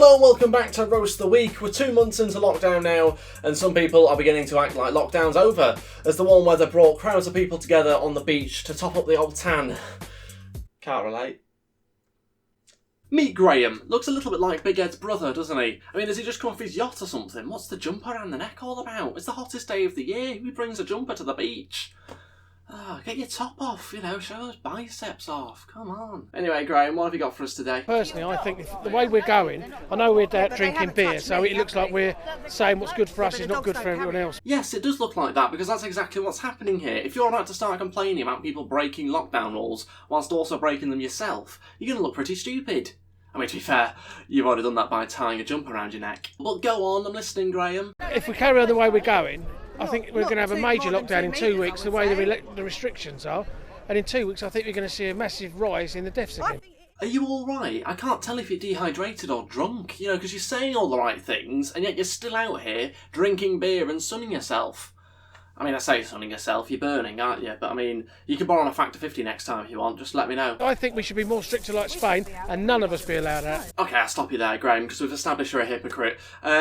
Hello and welcome back to Roast the Week. We're 2 months into lockdown now, and some people are beginning to act like lockdown's over, as the warm weather brought crowds of people together on the beach to top up the old tan. Can't relate. Meet Graham. Looks a little bit like Big Ed's brother, doesn't he? I mean, has he just come off his yacht or something? What's the jumper around the neck all about? It's the hottest day of the year. Who brings a jumper to the beach? Get your top off, show those biceps off. Come on. Anyway, Graham, what have you got for us today? Personally, I think the way we're going, I know we're drinking beer, so it looks like we're saying what's good for us is not good for everyone else. Yes, it does look like that, because that's exactly what's happening here. If you're about to start complaining about people breaking lockdown rules, whilst also breaking them yourself, you're going to look pretty stupid. I mean, to be fair, you've already done that by tying a jumper around your neck. But go on, I'm listening, Graham. If we carry on the way we're going, I think we're going to have a major lockdown in 2 weeks, the way the restrictions are. And in 2 weeks, I think we're going to see a massive rise in the deaths again. Are you all right? I can't tell if you're dehydrated or drunk, because you're saying all the right things, and yet you're still out here drinking beer and sunning yourself. I mean, I say sunning yourself, you're burning, aren't you? But I mean, you can borrow on a factor 50 next time if you want, just let me know. I think we should be more stricter like Spain, and none of us be allowed out. Okay, I'll stop you there, Graham, because we've established you're a hypocrite.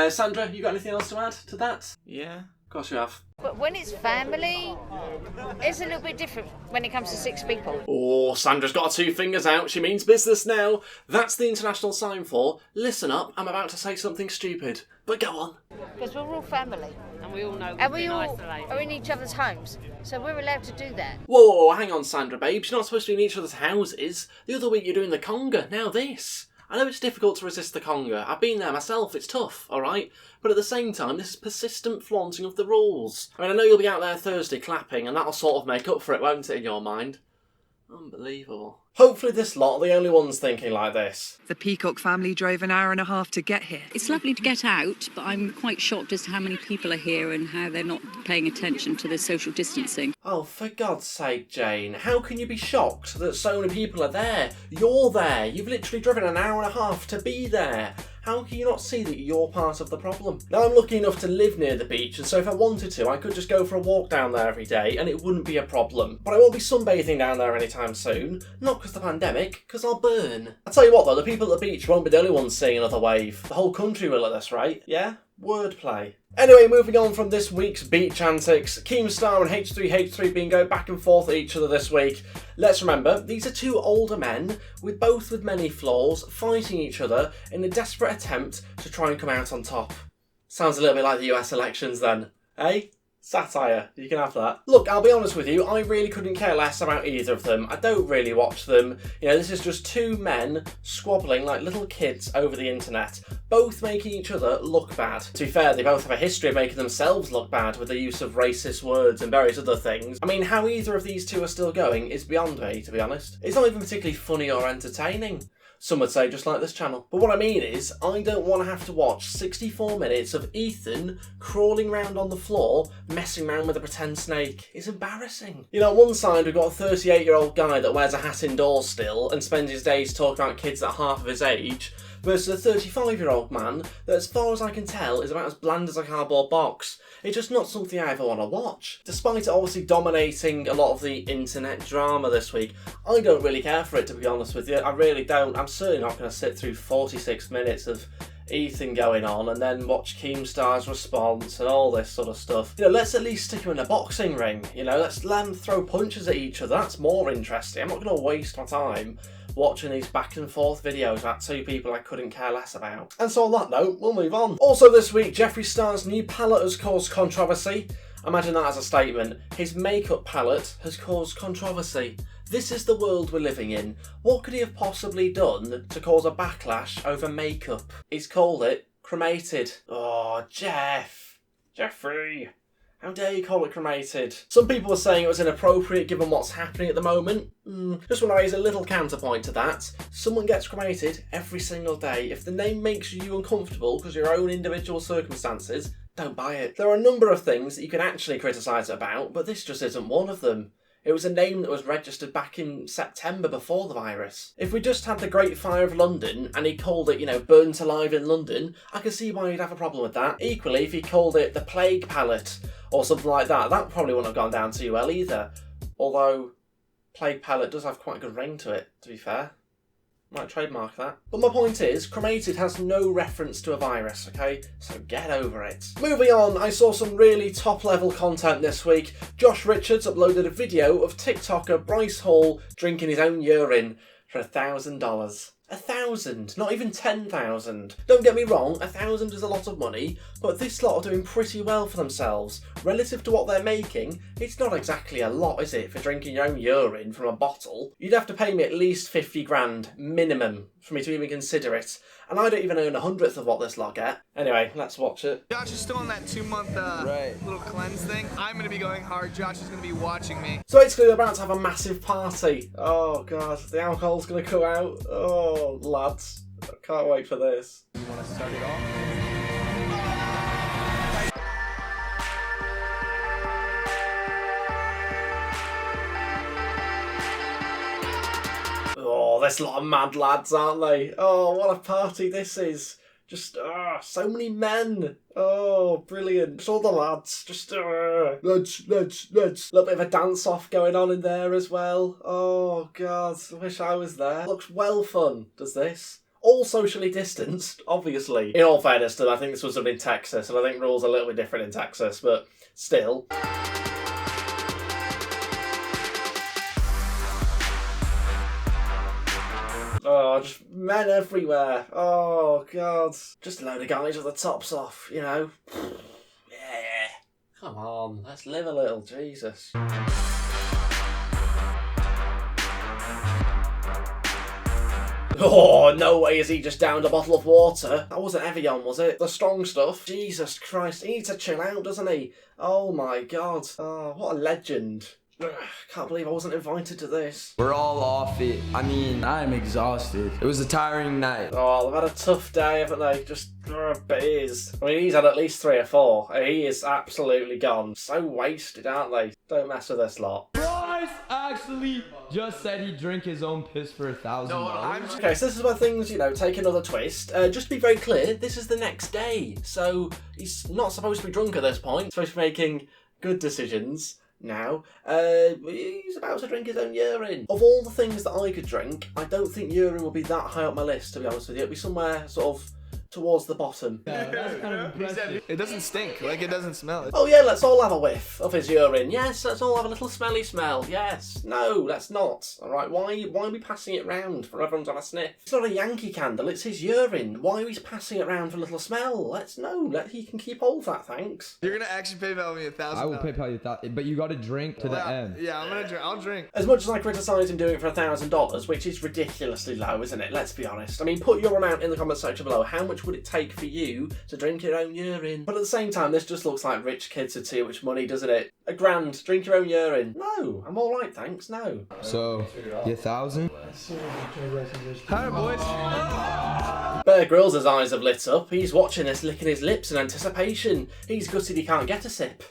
Sandra, you got anything else to add to that? Yeah. Of course you have. But when it's family, it's a little bit different when it comes to 6 people. Oh, Sandra's got her 2 fingers out. She means business now. That's the international sign for, listen up, I'm about to say something stupid. But go on. Because we're all family. And we all know And we've we been all isolated. are in each other's homes. So we're allowed to do that. Whoa, hang on, Sandra, babes. You're not supposed to be in each other's houses. The other week you're doing the conga, now this. I know it's difficult to resist the conga. I've been there myself, it's tough, alright? But at the same time, this is persistent flaunting of the rules. I mean, I know you'll be out there Thursday clapping, and that'll sort of make up for it, won't it, in your mind? Unbelievable. Hopefully this lot are the only ones thinking like this. The Peacock family drove an hour and a half to get here. It's lovely to get out, but I'm quite shocked as to how many people are here and how they're not paying attention to the social distancing. Oh, for God's sake, Jane. How can you be shocked that so many people are there? You're there. You've literally driven an hour and a half to be there. How can you not see that you're part of the problem? Now, I'm lucky enough to live near the beach, and so if I wanted to, I could just go for a walk down there every day, and it wouldn't be a problem. But I won't be sunbathing down there anytime soon. Not because of the pandemic, because I'll burn. I'll tell you what, though, the people at the beach won't be the only ones seeing another wave. The whole country will at this rate. Yeah? Wordplay. Anyway, moving on from this week's beach antics, KEEMSTAR and H3H3 being going back and forth at each other this week. Let's remember, these are 2 older men, both with many flaws, fighting each other in a desperate attempt to try and come out on top. Sounds a little bit like the US elections then, eh? Satire, you can have that. Look, I'll be honest with you, I really couldn't care less about either of them. I don't really watch them. This is just 2 men squabbling like little kids over the internet, both making each other look bad. To be fair, they both have a history of making themselves look bad with the use of racist words and various other things. I mean, how either of these 2 are still going is beyond me, to be honest. It's not even particularly funny or entertaining. Some would say just like this channel. But what I mean is, I don't want to have to watch 64 minutes of Ethan crawling around on the floor, messing around with a pretend snake. It's embarrassing. On one side we've got a 38-year-old guy that wears a hat indoors still and spends his days talking about kids that are half of his age, versus a 35-year-old man that, as far as I can tell, is about as bland as a cardboard box. It's just not something I ever want to watch. Despite it obviously dominating a lot of the internet drama this week, I don't really care for it, to be honest with you. I really don't. I'm certainly not going to sit through 46 minutes of Ethan going on and then watch KEEMSTAR's response and all this sort of stuff. Let's at least stick him in a boxing ring. Let's let them throw punches at each other. That's more interesting. I'm not going to waste my time watching these back and forth videos about 2 people I couldn't care less about. And so on that note, we'll move on. Also this week, Jeffree Star's new palette has caused controversy. Imagine that as a statement. His makeup palette has caused controversy. This is the world we're living in. What could he have possibly done to cause a backlash over makeup? He's called it cremated. Oh, Jeffree. How dare you call it cremated? Some people are saying it was inappropriate given what's happening at the moment. Just want to raise a little counterpoint to that. Someone gets cremated every single day. If the name makes you uncomfortable because of your own individual circumstances, don't buy it. There are a number of things that you can actually criticise it about, but this just isn't one of them. It was a name that was registered back in September before the virus. If we just had the Great Fire of London and he called it, Burnt Alive in London, I can see why you'd have a problem with that. Equally, if he called it the Plague Palette or something like that, that probably wouldn't have gone down too well either. Although, Plague Palette does have quite a good ring to it, to be fair. Might trademark that. But my point is, cremated has no reference to a virus, okay? So get over it. Moving on, I saw some really top level content this week. Josh Richards uploaded a video of TikToker Bryce Hall drinking his own urine for $1,000. 1,000, not even 10,000. Don't get me wrong, 1,000 is a lot of money, but this lot are doing pretty well for themselves. Relative to what they're making, it's not exactly a lot, is it, for drinking your own urine from a bottle? You'd have to pay me at least 50 grand minimum for me to even consider it, and I don't even earn 1/100th of what this lot get. Anyway, let's watch it. Josh is still on that 2-month little cleanse thing. I'm going to be going hard. Josh is going to be watching me. So basically we're about to have a massive party. Oh god, the alcohol's going to come out. Oh lads, I can't wait for this. You want to start it off? Oh, this lot of mad lads, aren't they? Oh, what a party this is. Just, so many men. Oh, brilliant. Just all the lads. Just, lads. A little bit of a dance-off going on in there as well. Oh, God, I wish I was there. Looks well fun, does this? All socially distanced, obviously. In all fairness to them, I think this was done in Texas, and I think rules are a little bit different in Texas, but still. Oh, just men everywhere. Oh, God. Just a load of guys with the tops off, you know. Yeah. Come on, let's live a little, Jesus. Oh, no way is he just downed a bottle of water. That wasn't Evian, was it? The strong stuff. Jesus Christ, he needs to chill out, doesn't he? Oh my God. Oh, what a legend. Can't believe I wasn't invited to this. We're all off it. I mean, I'm exhausted. It was a tiring night. Oh, they've had a tough day, haven't they? Just beers. I mean, he's had at least 3 or 4. He is absolutely gone. So wasted, aren't they? Don't mess with this lot. Bryce actually just said he'd drink his own piss for $1,000. Okay, so this is where things, you know, take another twist. Just to be very clear, this is the next day. So he's not supposed to be drunk at this point. He's supposed to be making good decisions. Now, he's about to drink his own urine. Of all the things that I could drink, I don't think urine will be that high up my list, to be honest with you. It'll be somewhere sort of towards the bottom. Yeah, that's kind of impressive. It doesn't stink, like it doesn't smell. Oh yeah, let's all have a whiff of his urine. Yes, let's all have a little smelly smell. Yes. No, let's not. Alright, why are we passing it round for everyone to have a sniff? It's not a Yankee candle, it's his urine. Why are we passing it round for a little smell? He can keep hold of that, thanks. You're going to actually PayPal me $1,000. I will PayPal you $1,000, but you got to drink to the end. Yeah, I'm going to drink. I'll drink. As much as I criticise him doing it for $1,000, which is ridiculously low, isn't it? Let's be honest. I mean, put your amount in the comment section below. How much would it take for you to drink your own urine? But at the same time, this just looks like rich kids with too much money, doesn't it? $1,000, drink your own urine. No, I'm all right, thanks. No. So, you 1,000? Hi, boys. Bear Grylls' eyes have lit up. He's watching this, licking his lips in anticipation. He's gutted he can't get a sip.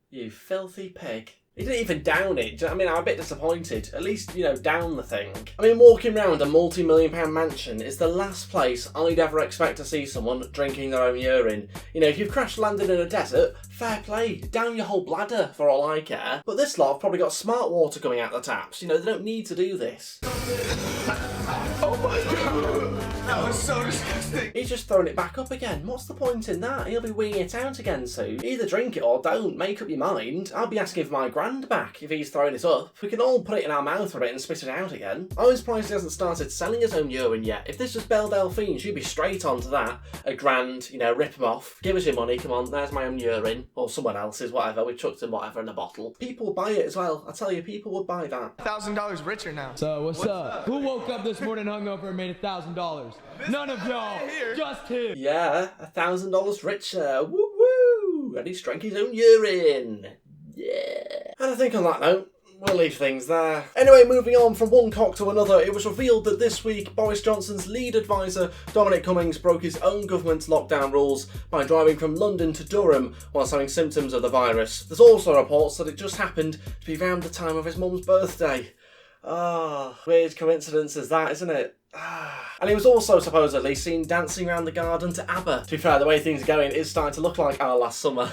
You filthy pig. He didn't even down it. Do you know what I mean? I'm a bit disappointed. At least, you know, down the thing. I mean, walking around a multi-million-pound mansion is the last place I'd ever expect to see someone drinking their own urine. You know, if you've crash landed in a desert, fair play. Down your whole bladder, for all I care. But this lot have probably got smart water coming out the taps. You know, they don't need to do this. Oh my God. That was so disgusting. He's just throwing it back up again. What's the point in that? He'll be winging it out again soon. Either drink it or don't. Make up your mind. I'll be asking for my grand back if he's throwing it up. We can all put it in our mouth for a bit and spit it out again. I'm surprised he hasn't started selling his own urine yet. If this was Belle Delphine, she'd be straight onto that. $1,000, you know, rip him off. Give us your money, come on, there's my own urine. Or someone else's, whatever. We've chucked in whatever in a bottle. People buy it as well. I tell you, people would buy that. $1,000 richer now. So, what's up? Who woke up this morning hungover and made $1,000? None of y'all. Just him. Yeah, $1,000 richer. Woo woo! And he's drank his own urine. Yeah. And I think on that note, we'll leave things there. Anyway, moving on from one cock to another, it was revealed that this week Boris Johnson's lead advisor, Dominic Cummings, broke his own government's lockdown rules by driving from London to Durham whilst having symptoms of the virus. There's also reports that it just happened to be around the time of his mum's birthday. Ah, weird coincidence is that, isn't it? And he was also supposedly seen dancing around the garden to ABBA. To be fair, the way things are going, it's starting to look like our last summer.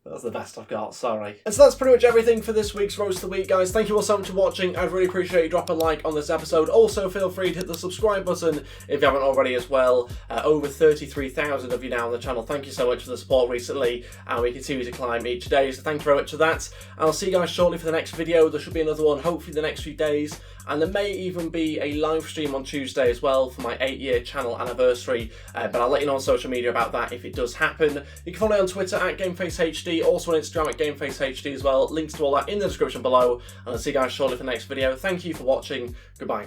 That's the best I've got, sorry. And so that's pretty much everything for this week's Roast of the Week, guys. Thank you all so much for watching. I'd really appreciate you dropping a like on this episode. Also, feel free to hit the subscribe button if you haven't already as well. Over 33,000 of you now on the channel. Thank you so much for the support recently, and we continue to climb each day, so thank you very much for that. I'll see you guys shortly for the next video. There should be another one, hopefully the next few days. And there may even be a live stream on Tuesday as well for my 8-year channel anniversary. But I'll let you know on social media about that if it does happen. You can follow me on Twitter at GameFaceHD, also on Instagram at GameFaceHD as well. Links to all that in the description below. And I'll see you guys shortly for the next video. Thank you for watching. Goodbye.